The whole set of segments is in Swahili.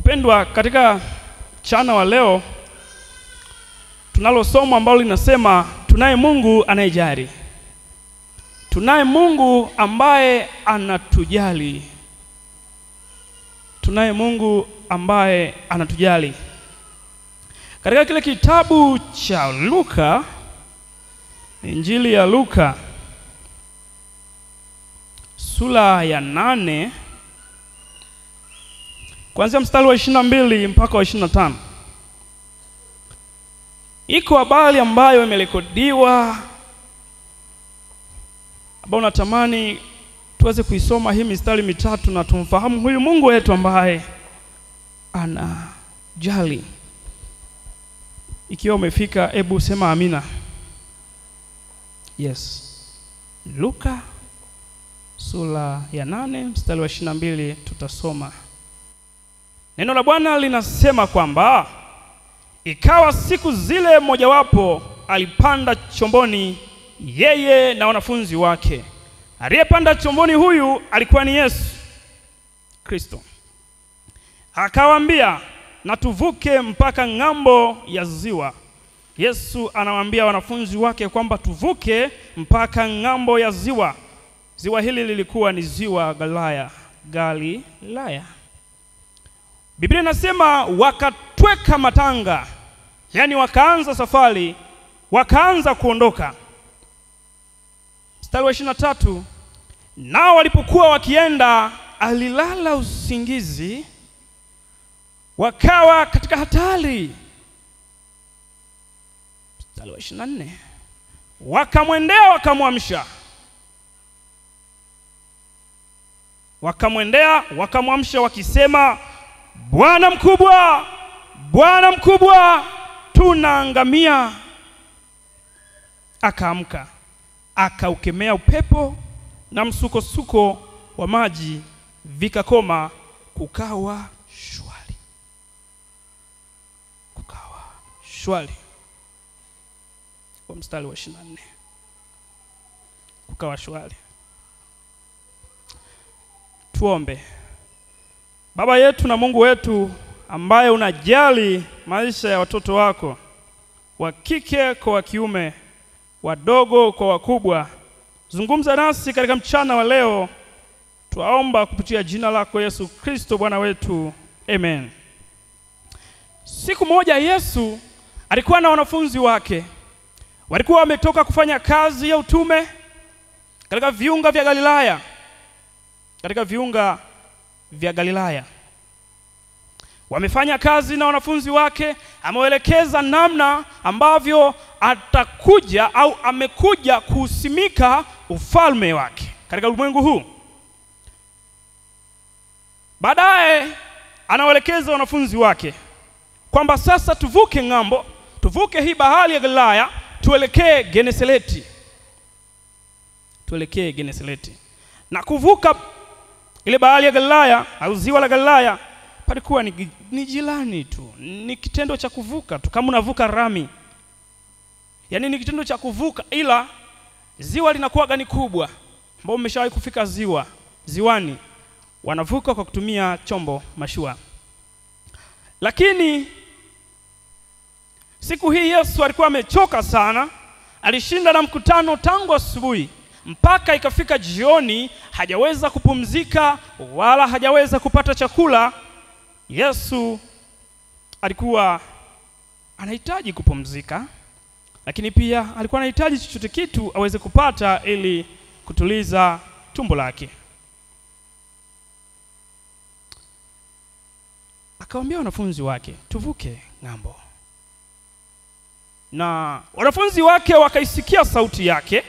Wapendwa, katika mchana wa leo tunalo somo ambalo linasema tunaye Mungu anayejali. Tunaye Mungu ambaye anatujali. Tunaye Mungu ambaye anatujali. Katika kile kitabu cha Luka, Injili ya Luka sura ya 8 kuanzia mstari wa 22 mpaka wa 25. Iko habari ambayo imerekodiwa ambao natamani tuweze kuisoma hii mistari mitatu na tumfahamu huyu Mungu wetu ambaye anajali. Ikiwa umefika, hebu sema amina. Yes. Luka sura ya 8 mstari wa 22 tutasoma. Neno la Bwana linasema kwamba ikawa siku zile mojawapo alipanda chomboni yeye na wanafunzi wake. Aliyepanda chomboni huyu alikuwa ni Yesu Kristo. Akawaambia, na tuvuke mpaka ng'ambo ya ziwa. Yesu anawaambia wanafunzi wake kwamba tuvuke mpaka ng'ambo ya ziwa. Ziwa hili lilikuwa ni ziwa Galilaya. Biblia inasema wakatweka matanga, yani wakaanza safari, wakaanza kuondoka. Mstari wa 23, nao walipokuwa wakienda alilala usingizi, wakawa katika hatari. Mstari wa 24, wakamwendea wakamwamsha. Wakamwendea wakamwamsha wakisema, Bwana mkubwa, Bwana mkubwa, tunaangamia. Akaamka, akaukemea upepo na msukosuko wa maji, vikakoma, kukawa shwari. Kukawa shwari. Kwa mstari wa 24, kukawa shwari. Tuombe. Baba yetu na Mungu wetu ambaye unajali maisha ya watoto wako, wa kike kwa wa kiume, wadogo kwa wakubwa, zungumza nasi katika mchana wa leo. Tuomba kupitia jina lako Yesu Kristo Bwana wetu. Amen. Siku moja Yesu alikuwa na wanafunzi wake. Walikuwa wametoka kufanya kazi ya utume katika viunga vya Galilaya. Katika viunga vya Galilaya wamefanya kazi na wanafunzi wake, amewaelekeza namna ambavyo atakuja au amekuja kusimika ufalme wake katika ulimwengu huu. Baadaye anawaelekeza wanafunzi wake kwamba sasa tuvuke ng'ambo, tuvuke hii bahari ya Galilaya, tuelekee Genesaleti. Tuelekee Genesaleti. Na kuvuka ile bahari ya Galilaya au ziwa la Galilaya palikuwa ni jirani tu, ni kitendo cha kuvuka tu, kama unavuka rami. Yaani ni kitendo cha kuvuka, ila ziwa linakuwa gani kubwa. Ambao umeshawahi kufika ziwani, wanavuka kwa kutumia chombo, mashua. Lakini siku hii Yesu alikuwa amechoka sana, alishinda na mkutano tangu asubuhi mpaka ikafika jioni, hajaweza kupumzika wala hajaweza kupata chakula. Yesu alikuwa anahitaji kupumzika, lakini pia alikuwa anahitaji chochote kitu aweze kupata ili kutuliza tumbo lake. Akawaambia wanafunzi wake, tuvuke ng'ambo. Na wanafunzi wake wakaisikia sauti yake,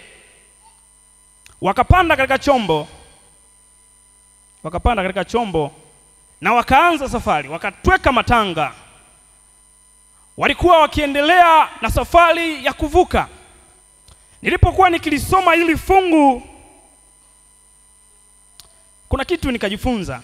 wakapanda katika chombo na wakaanza safari, wakatweka matanga. Walikuwa wakiendelea na safari ya kuvuka. Nilipokuwa nikilisoma hili fungu, kuna kitu nikajifunza.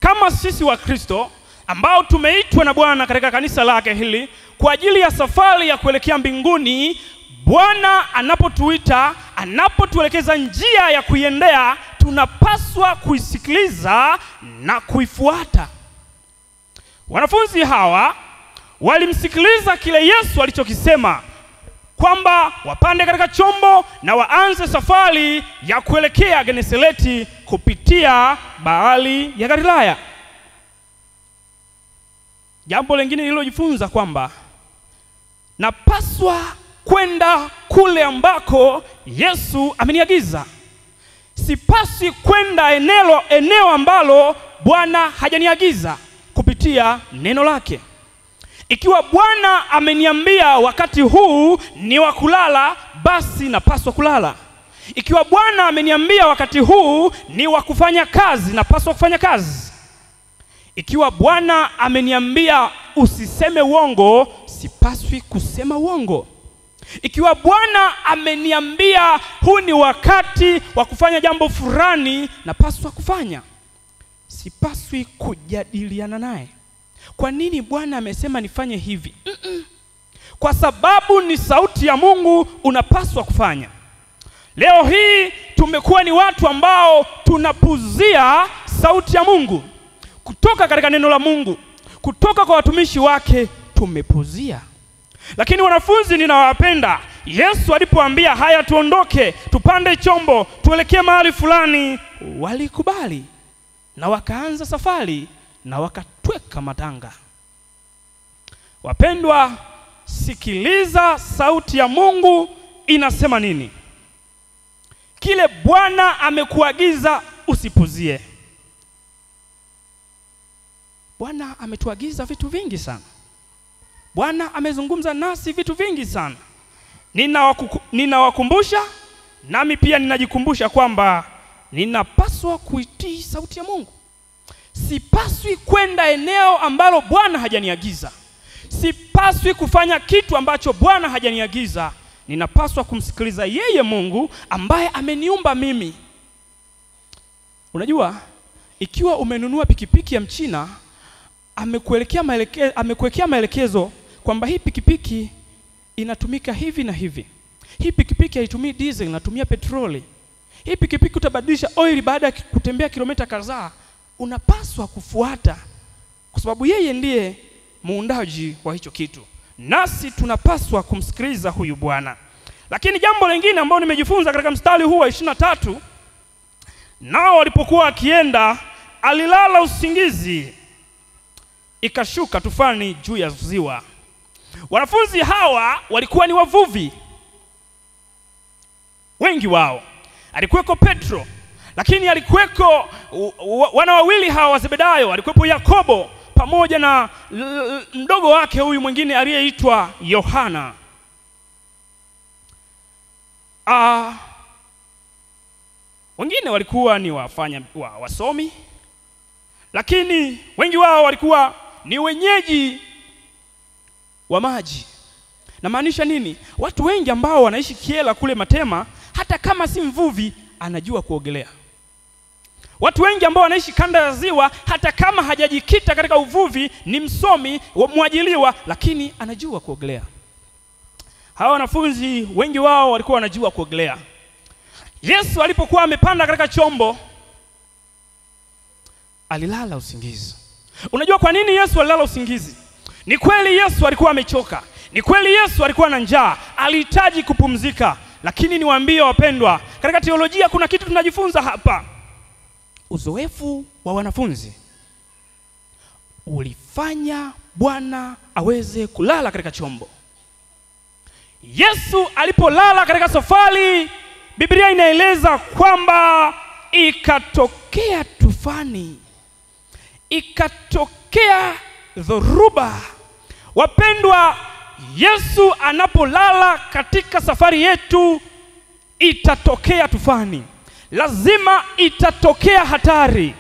Kama sisi wa Kristo ambao tumeitwa na Bwana katika kanisa lake hili kwa ajili ya safari ya kuelekea mbinguni, Bwana anapotuita, anapotuelekeza njia ya kuiendea, tunapaswa kuisikiliza na kuifuata. Wanafunzi hawa walimsikiliza kile Yesu alichokisema kwamba wapande katika chombo na waanze safari ya kuelekea Genesareti kupitia bahari ya Galilaya. Jambo lingine nililojifunza kwamba napaswa kwenda kule ambako Yesu ameniagiza. Sipaswi kwenda eneo ambalo Bwana hajaniagiza kupitia neno lake. Ikiwa Bwana ameniambia wakati huu ni wa kulala, basi napaswa kulala. Ikiwa Bwana ameniambia wakati huu ni wa kufanya kazi, napaswa kufanya kazi. Ikiwa Bwana ameniambia usiseme uongo, sipaswi kusema uongo. Ikiwa Bwana ameniambia huu ni wakati wa kufanya jambo fulani, napaswa kufanya. Sipaswi kujadiliana naye. Kwa nini Bwana amesema nifanye hivi? Kwa sababu ni sauti ya Mungu, unapaswa kufanya. Leo hii tumekuwa ni watu ambao tunapuzia sauti ya Mungu. Kutoka katika neno la Mungu, kutoka kwa watumishi wake tumepuzia. Lakini wanafunzi ninawapenda, Yesu alipoambia haya tuondoke, tupande chombo, tuelekee mahali fulani, walikubali na wakaanza safari na wakatweka matanga. Wapendwa, sikiliza sauti ya Mungu inasema nini. Kile Bwana amekuagiza usipuzie. Bwana ametuagiza vitu vingi sana. Bwana amezungumza nasi vitu vingi sana. Ninawakumbusha, nami pia ninajikumbusha kwamba ninapaswa kuitii sauti ya Mungu. Sipaswi kwenda eneo ambalo Bwana hajaniagiza. Sipaswi kufanya kitu ambacho Bwana hajaniagiza. Ninapaswa kumsikiliza yeye Mungu ambaye ameniumba mimi. Unajua, ikiwa umenunua pikipiki ya Mchina, amekuwekea maelekezo kwamba hii pikipiki inatumika hivi na hivi. Hii pikipiki haitumii diesel, inatumia petroli. Hii pikipiki utabadilisha oil baada ya kutembea kilomita kadhaa. Unapaswa kufuata kwa sababu yeye ndiye muundaji wa hicho kitu. Nasi tunapaswa kumsikiliza huyu Bwana. Lakini jambo lingine ambalo nimejifunza katika mstari huu wa 23, nao walipokuwa akienda, alilala usingizi, ikashuka tufani juu ya ziwa. Wanafunzi hawa walikuwa ni wavuvi. Wengi wao. Alikuweko Petro, lakini alikuweko wana wawili hawa wa Zebedayo, alikuwepo Yakobo pamoja na mdogo wake huyu mwingine aliyeitwa Yohana. Wengine walikuwa ni wasomi, lakini wengi wao walikuwa ni wenyeji wa maji. Na maanisha nini? Watu wengi ambao wanaishi Kiela kule Matema, hata kama si mvuvi anajua kuogelea. Watu wengi ambao wanaishi kanda ya ziwa, hata kama hajajikita katika uvuvi, ni msomi mwajiliwa, lakini anajua kuogelea. Hawa wanafunzi wengi wao walikuwa wanajua kuogelea. Yesu alipokuwa amepanda katika chombo, alilala usingizi. Unajua kwa nini Yesu alilala usingizi? Ni kweli Yesu alikuwa amechoka. Ni kweli Yesu alikuwa na njaa, alihitaji kupumzika. Lakini niwaambie wapendwa, katika teolojia kuna kitu tunajifunza hapa. Uzoefu wa wanafunzi ulifanya Bwana aweze kulala katika chombo. Yesu alipolala katika safari, Biblia inaeleza kwamba ikatokea tufani, ikatokea dhoruba. Wapendwa, Yesu anapolala katika safari yetu, itatokea tufani. Lazima itatokea hatari.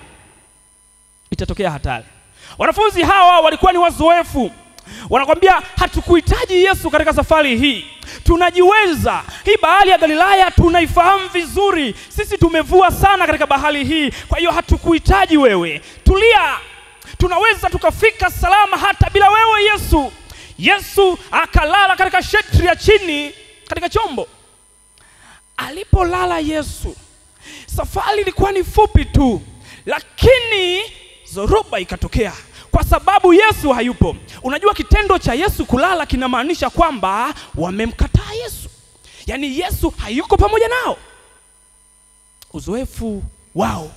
Itatokea hatari. Wanafunzi hawa walikuwa ni wazoefu. Wanakwambia hatukuhitaji Yesu katika safari hii. Tunajiweza. Hii bahari ya Galilaya tunaifahamu vizuri. Sisi tumevua sana katika bahari hii. Kwa hiyo hatukuhitaji wewe. Tulia. Tunaweza tukafika salama hata bila wewe Yesu. Yesu akalala katika shetri ya chini katika chombo. Alipolala Yesu, safari ilikuwa ni fupi tu, lakini dhoruba ikatokea. kwa sababu Yesu hayupo. Unajua kitendo cha Yesu kulala kinamaanisha kwamba wamemkataa Yesu. Yaani Yesu hayuko pamoja nao. Uzoefu wao.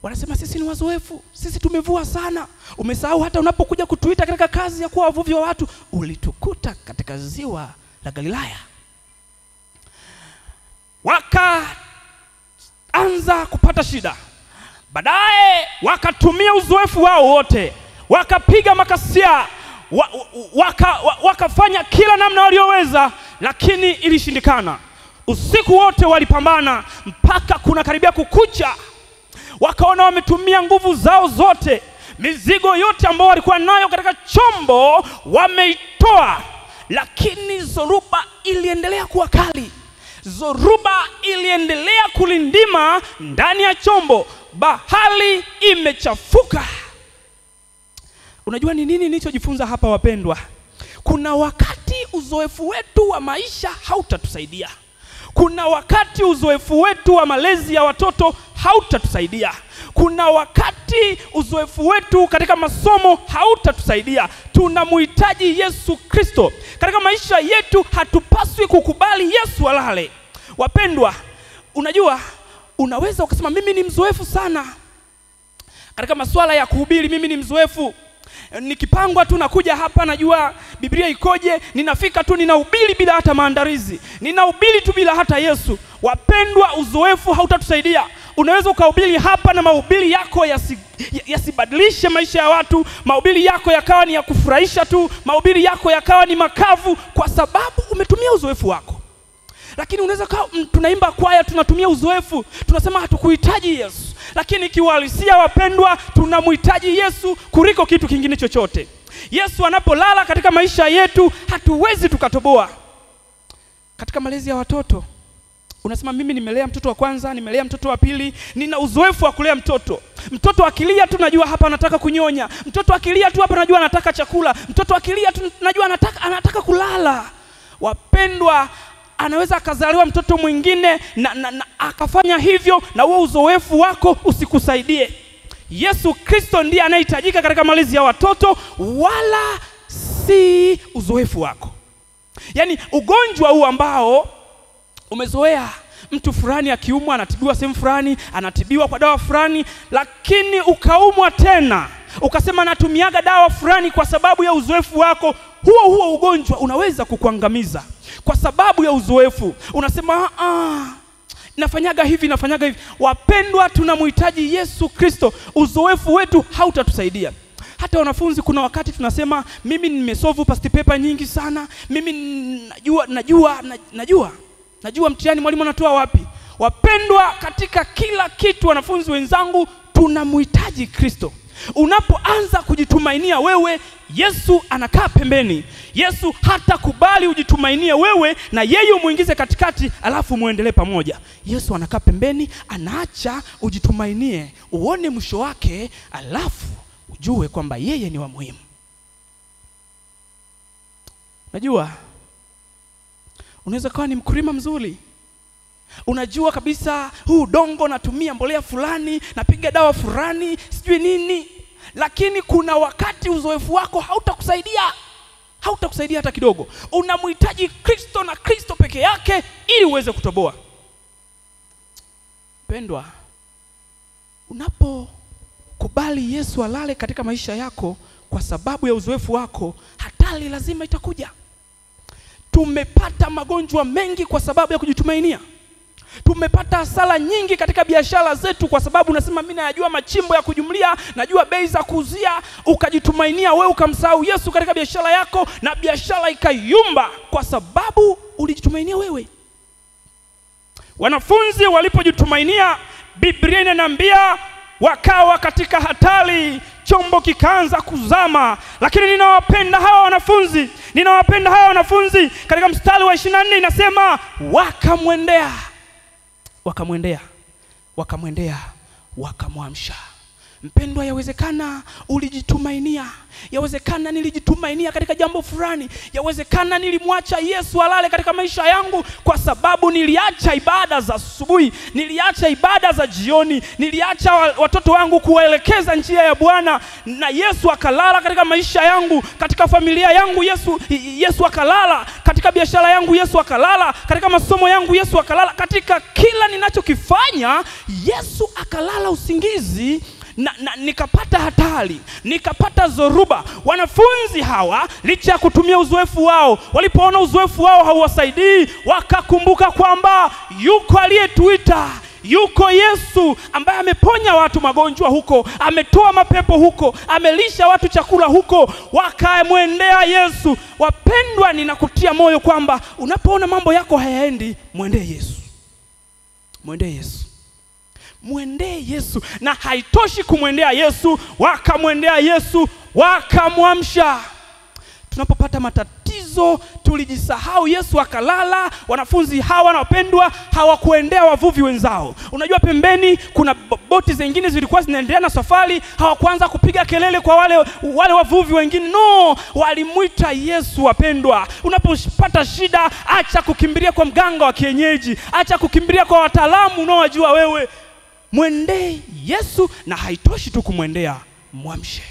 Wanasema sisi ni wazoefu, sisi tumevua sana. Umesahau hata unapokuja kutuita katika kazi ya kuwa wavuvi wa watu, ulitukuta katika ziwa la Galilaya. Wakaanza kupata shida. Baadaye wakatumia uzoefu wao wote, wakapiga makasia, wakafanya kila namna walioweza, lakini ilishindikana. Usiku wote walipambana mpaka kuna karibia kukucha. Wakaona wametumia nguvu zao zote, mizigo yote ambayo walikuwa nayo katika chombo wameitoa, lakini zoruba iliendelea kuwa kali. Zoruba iliendelea kulindima ndani ya chombo. Bahari imechafuka. Unajua ni nini nilichojifunza hapa wapendwa? Kuna wakati uzoefu wetu wa maisha hautatusaidia. Kuna wakati uzoefu wetu wa malezi ya watoto hautatusaidia. Kuna wakati uzoefu wetu katika masomo hautatusaidia. Tunamhitaji Yesu Kristo. Katika maisha yetu hatupaswi kukubali Yesu alale. Wapendwa, unajua unaweza ukasema mimi ni mzoefu sana katika masuala ya kuhubiri, mimi ni mzoefu. Nikipangwa tu nakuja hapa, najua Biblia ikoje, ninafika tu ninahubiri bila hata maandalizi. Ninahubiri tu bila hata Yesu. Wapendwa, uzoefu hautatusaidia. Unaweza ukahubiri hapa na mahubiri yako yasibadilishe maisha ya watu, mahubiri yako yakawa ni ya kufurahisha tu, mahubiri yako yakawa ni makavu kwa sababu umetumia uzoefu wako. Lakini unaweza tunaimba kwaya, tunatumia uzoefu, tunasema hatukuhitaji Yesu. Lakini kiuhalisia wapendwa, tunamhitaji Yesu kuliko kitu kingine chochote. Yesu anapolala katika maisha yetu hatuwezi tukatoboa. Katika malezi ya watoto, unasema mimi nimelea mtoto wa kwanza, nimelea mtoto wa pili, nina uzoefu wa kulea mtoto. Mtoto akilia tu najua hapa anataka kunyonya. Mtoto akilia tu hapa najua anataka chakula. Mtoto akilia tu najua anataka kulala. Wapendwa, anaweza akazaliwa mtoto mwingine na akafanya hivyo, na huo uzoefu wako usikusaidie. Yesu Kristo ndiye anayehitajika katika malezi ya watoto, wala si uzoefu wako. Yaani ugonjwa huu ambao umezoea, mtu fulani akiumwa anatibiwa sehemu fulani, anatibiwa kwa dawa fulani, lakini ukaumwa tena ukasema natumiaga dawa fulani kwa sababu ya uzoefu wako, huo ugonjwa unaweza kukuangamiza kwa sababu ya uzoefu. Unasema nafanyaga hivi. Wapendwa, tunamhitaji Yesu Kristo. Uzoefu wetu hautatusaidia. Hata wanafunzi kuna wakati tunasema mimi nimesolve past paper nyingi sana, mimi najua mtihani mwalimu anatoa wapi. Wapendwa, katika kila kitu wanafunzi wenzangu, tunamhitaji Kristo. Unapoanza kujitumainia wewe, Yesu anakaa pembeni. Yesu hata kubali ujitumainie wewe na yeye umuingize katikati alafu muendelee pamoja. Yesu anakaa pembeni, anaacha ujitumainie, uone mwisho wake, alafu ujue kwamba yeye ni wa muhimu. Najua unaweza kuwa ni mkulima mzuri, unajua kabisa huu udongo natumia mbolea fulani, napiga dawa fulani, sijui nini, lakini kuna wakati uzoefu wako hautakusaidia hata kidogo. Unamhitaji Kristo na Kristo peke yake ili uweze kutoboa. Pendwa, unapokubali Yesu alale katika maisha yako kwa sababu ya uzoefu wako, hatari lazima itakuja. Tumepata magonjwa mengi kwa sababu ya kujitumainia. Tumepata hasara nyingi katika biashara zetu kwa sababu unasema mimi najua machimbo ya kujumlia, najua bei za kuuzia, ukajitumainia wewe, ukamsahau Yesu katika biashara yako na biashara ikayumba kwa sababu ulijitumainia wewe. Wanafunzi walipojitumainia, Biblia inaniambia wakawa katika hatari, chombo kikaanza kuzama. Lakini ninawapenda hawa wanafunzi. Katika mstari wa 24 inasema wakamwendea, wakamwamsha. Mpendwa, yawezekana ulijitumainia. Yawezekana nilijitumainia katika jambo fulani. Yawezekana nilimwacha Yesu alale katika maisha yangu kwa sababu niliacha ibada za asubuhi, niliacha ibada za jioni, niliacha watoto wangu kuwaelekeza njia ya Bwana, na Yesu akalala katika maisha yangu, katika familia yangu Yesu akalala, katika biashara yangu Yesu akalala, katika masomo yangu Yesu akalala, katika kila ninachokifanya Yesu akalala usingizi. Na nikapata hatari, nikapata zoruba. Wanafunzi hawa licha ya kutumia uzoefu wao, walipoona uzoefu wao hauwasaidii, wakakumbuka kwamba yuko aliyetuita, yuko Yesu ambaye ameponya watu magonjwa huko, ametoa mapepo huko, amelisha watu chakula huko, wakamwendea Yesu. Wapendwa, ninakutia moyo kwamba unapoona mambo yako hayaendi, mwendee Yesu. Mwendee Yesu. Mwendee Yesu. Na haitoshi kumwendea Yesu, wakamwendea Yesu, wakamwamsha. Tunapopata matatizo tulijisahau, Yesu akalala. Wanafunzi hawa na wapendwa hawakuendea wavuvi wenzao. Unajua pembeni kuna boti zingine zilikuwa zinaendelea na safari, hawakuanza kupiga kelele kwa wale wavuvi wengine. No, walimuita Yesu. Wapendwa, unapopata shida, acha kukimbilia kwa mganga wa kienyeji, acha kukimbilia kwa wataalamu unaowajua wewe. Mwendee Yesu. Na haitoshi tu kumwendea, mwamshe.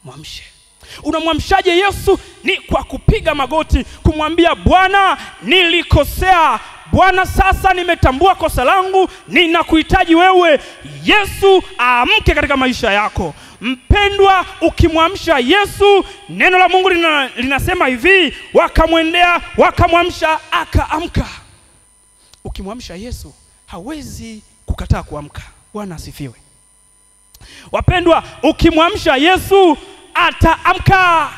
Mwamshe. Unamwamshaje Yesu? Ni kwa kupiga magoti, kumwambia Bwana, nilikosea. Bwana, sasa nimetambua kosa langu, ninakuhitaji wewe. Yesu aamke katika maisha yako. Mpendwa, ukimwamsha Yesu, neno la Mungu linasema hivi, wakamwendea, wakamwamsha, akaamka. Ukimwamsha Yesu, hawezi kukataa kuamka. Bwana asifiwe. Wapendwa, ukimwamsha Yesu ataamka.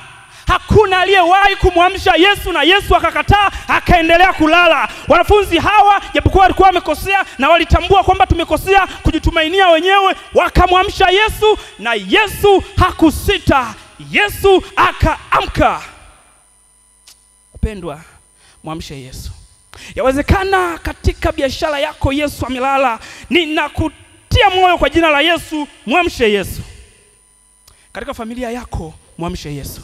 Hakuna aliyewahi kumwamsha Yesu na Yesu akakataa akaendelea kulala. Wanafunzi hawa japokuwa walikuwa wamekosea na walitambua kwamba tumekosea kujitumainia wenyewe, wakamwamsha Yesu na Yesu hakusita. Yesu akaamka. Wapendwa, mwamshe Yesu. Yawezekana katika biashara yako Yesu amelala. Ninakutia moyo kwa jina la Yesu, mwamshe Yesu. Katika familia yako, mwamshe Yesu.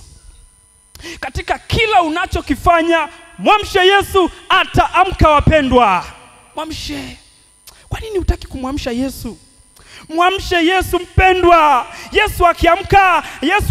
Katika kila unachokifanya, mwamshe Yesu, ataamka. Wapendwa, mwamshe. Kwa nini hutaki kumwamsha Yesu? Mwamshe Yesu mpendwa. Yesu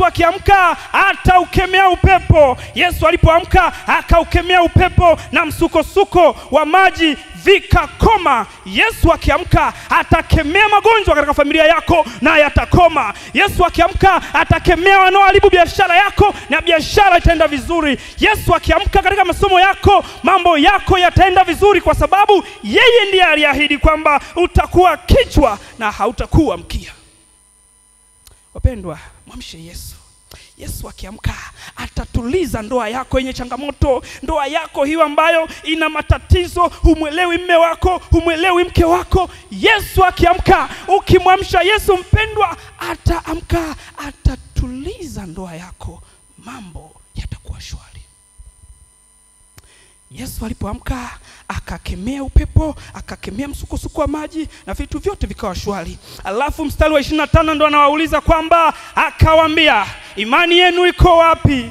akiamka ataukemea upepo. Yesu alipoamka akaukemea upepo na msukosuko wa maji vikakoma. Yesu akiamka atakemea magonjwa katika familia yako na yatakoma. Yesu akiamka atakemea wanaoharibu biashara yako na biashara itaenda vizuri. Yesu akiamka katika masomo yako, mambo yako yataenda vizuri, kwa sababu yeye ndiye aliahidi kwamba utakuwa kichwa na hautakuwa mkia. Wapendwa, mwamshe Yesu. Yesu akiamka atatuliza ndoa yako yenye changamoto, ndoa yako hiyo ambayo ina matatizo, humwelewi mume wako, humwelewi mke wako. Yesu akiamka, ukimwamsha Yesu mpendwa, ataamka, atatuliza ndoa yako, mambo yatakuwa shwari. Yesu alipoamka akakemea upepo, akakemea msukosuko wa maji na vitu vyote vikawa shwari. Alafu mstari wa 25 ndo anawauliza kwamba akawaambia, imani yenu iko wapi?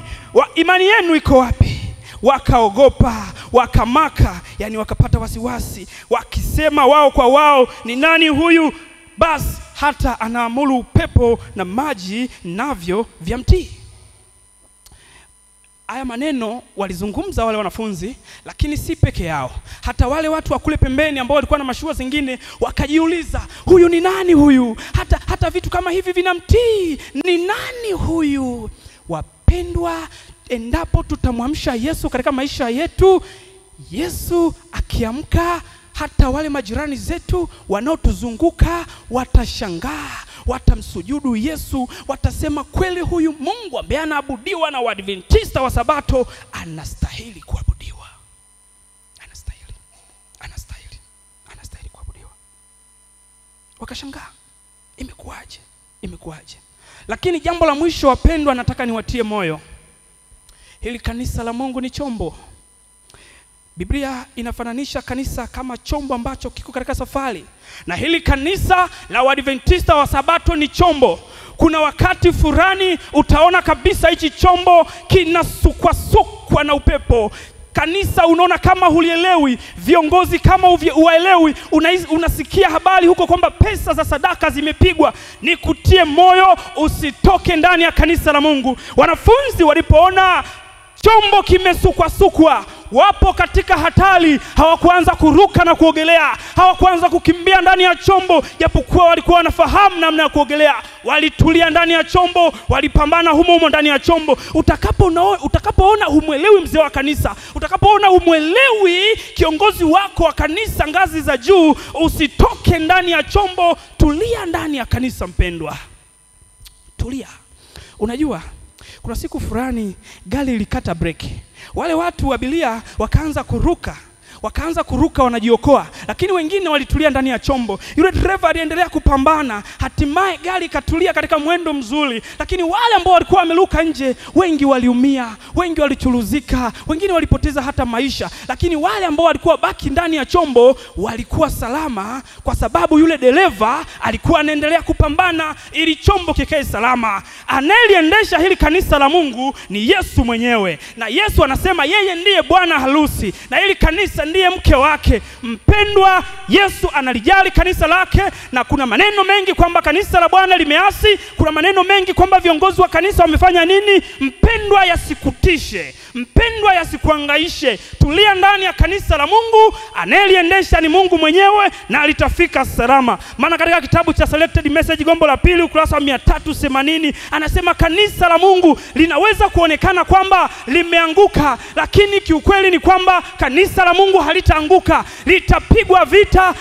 Imani yenu iko wapi? Wakaogopa, wakamaka, yani wakapata wasiwasi, wakisema wao kwa wao, ni nani huyu basi hata anaamuru upepo na maji navyo vyamtii? Haya maneno walizungumza wale wanafunzi, lakini si peke yao. Hata wale watu wa kule pembeni ambao walikuwa na mashua zingine wakajiuliza, huyu ni nani huyu? Hata vitu kama hivi vinamtii. Ni nani huyu? Wapendwa, endapo tutamwamsha Yesu katika maisha yetu, Yesu akiamka, hata wale majirani zetu wanaotuzunguka watashangaa, watamsujudu Yesu, watasema kweli huyu Mungu ambaye anaabudiwa na Waadventista wa Sabato anastahili kuabudiwa. Anastahili kuabudiwa. Wakashangaa, imekuaje? Lakini jambo la mwisho wapendwa, nataka niwatie moyo. Hili kanisa la Mungu ni chombo. Biblia inafananisha kanisa kama chombo ambacho kiko katika safari. Na hili kanisa la Waadventista wa Sabato ni chombo. Kuna wakati fulani utaona kabisa hichi chombo kinasukwa na upepo. Kanisa unaona kama hulielewi, viongozi kama uwaelewi, unasikia habari huko kwamba pesa za sadaka zimepigwa. Nikutie moyo, usitoke ndani ya kanisa la Mungu. Wanafunzi walipoona chombo kimesukwa, wapo katika hatari, hawakuanza kuruka na kuogelea, hawakuanza kukimbia ndani ya chombo, japokuwa walikuwa wanafahamu namna ya kuogelea. Walitulia ndani ya chombo, walipambana humo ndani ya chombo. Utakapoona humwelewi mzee wa kanisa, utakapoona humwelewi kiongozi wako wa kanisa ngazi za juu, usitoke ndani ya chombo, tulia ndani ya kanisa mpendwa. Tulia. Unajua, kuna siku fulani gari lilikata breki. Wale watu wa abiria wakaanza kuruka wanajiokoa, lakini wengine walitulia ndani ya chombo. Yule driver aliendelea kupambana, hatimaye gari katulia katika mwendo mzuri. Lakini wale ambao walikuwa wameruka nje, wengi waliumia, wengi walichuruzika, wengine walipoteza hata maisha. Lakini wale ambao walikuwa baki ndani ya chombo walikuwa salama, kwa sababu yule dereva alikuwa anaendelea kupambana ili chombo kikae salama. Anayeliendesha hili kanisa la Mungu ni Yesu mwenyewe, na Yesu anasema yeye ndiye bwana harusi na hili kanisa ndiye mke wake. Mpendwa, Yesu analijali kanisa lake, na kuna maneno mengi kwamba kanisa la Bwana limeasi, kuna maneno mengi kwamba viongozi wa kanisa wamefanya nini. Mpendwa, yasikutishe, mpendwa, yasikuangaishe. Tulia ndani ya kanisa la Mungu, anayeliendesha ni Mungu mwenyewe na litafika salama. Maana katika kitabu cha Selected Message gombo la pili ukurasa 380 anasema kanisa la Mungu linaweza kuonekana kwamba limeanguka, lakini kiukweli ni kwamba kanisa la Mungu halitaanguka.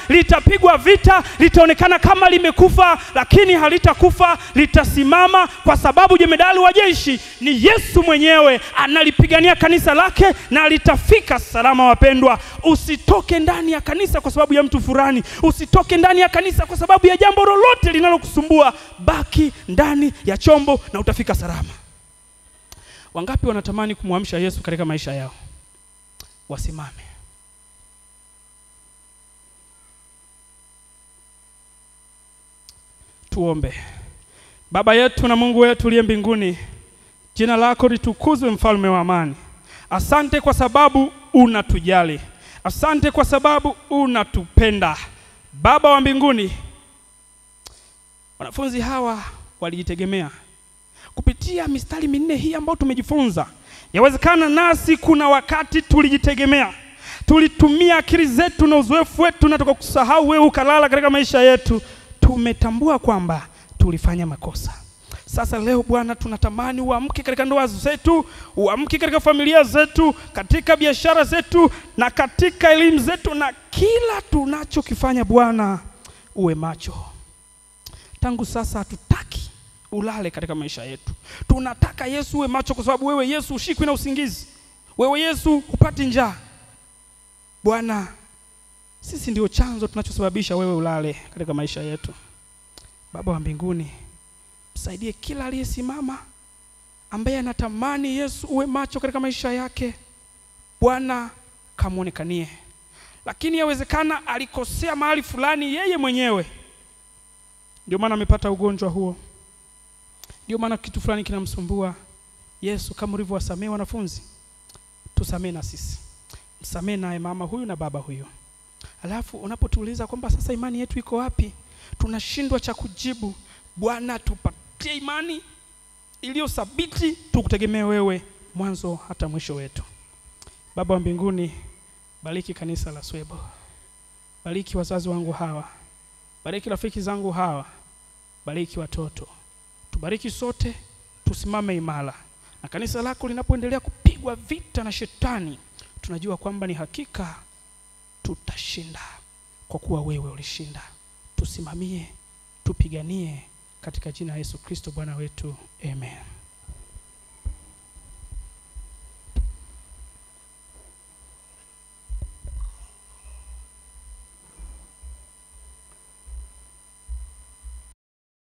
Litapigwa vita, litaonekana kama limekufa, lakini halitakufa, litasimama, kwa sababu jemedali wa jeshi ni Yesu mwenyewe, analipigania kanisa lake na litafika salama. Wapendwa, usitoke ndani ya kanisa kwa sababu ya mtu fulani, usitoke ndani ya kanisa kwa sababu ya jambo lolote linalokusumbua. Baki ndani ya chombo na utafika salama. Wangapi wanatamani kumwamsha Yesu katika maisha yao? Wasimame. Tuombe. Baba yetu na Mungu wetu uliye mbinguni, jina lako litukuzwe, mfalme wa amani. Asante kwa sababu unatujali. Asante kwa sababu unatupenda. Baba wa mbinguni, wanafunzi hawa walijitegemea. Kupitia mistari minne hii ambayo tumejifunza, yawezekana nasi kuna wakati tulijitegemea. Tulitumia akili zetu na uzoefu wetu na tukakusahau wewe ukalala katika maisha yetu. Tumetambua kwamba tulifanya makosa. Sasa leo Bwana tunatamani uamke katika ndoa zetu, uamke katika familia zetu, katika biashara zetu na katika elimu zetu, na kila tunachokifanya Bwana uwe macho. Tangu sasa hatutaki ulale katika maisha yetu. Tunataka Yesu uwe macho, kwa sababu wewe Yesu ushikwi na usingizi. Wewe Yesu hupati njaa. Bwana, sisi ndio chanzo tunachosababisha wewe ulale katika maisha yetu. Baba wa mbinguni, msaidie kila aliyesimama ambaye anatamani Yesu uwe macho katika maisha yake. Bwana, kamuonekanie. Lakini yawezekana alikosea mahali fulani yeye mwenyewe, ndio maana amepata ugonjwa huo, ndio maana kitu fulani kinamsumbua. Yesu, kama ulivyowasamehe wanafunzi, tusamehe na sisi. Msamehe naye mama huyu na baba huyu. Alafu unapotuuliza kwamba sasa imani yetu iko wapi, tunashindwa cha kujibu, Bwana tupatie imani iliyo thabiti, tukutegemee wewe mwanzo hata mwisho wetu. Baba wa mbinguni, bariki kanisa la Swebo. Bariki wazazi wangu hawa. Bariki rafiki zangu hawa. Bariki watoto. Tubariki sote, tusimame imara. Na kanisa lako linapoendelea kupigwa vita na shetani, tunajua kwamba ni hakika tutashinda, kwa kuwa wewe ulishinda. Tusimamie, tupiganie katika jina la Yesu Kristo Bwana wetu. Amen.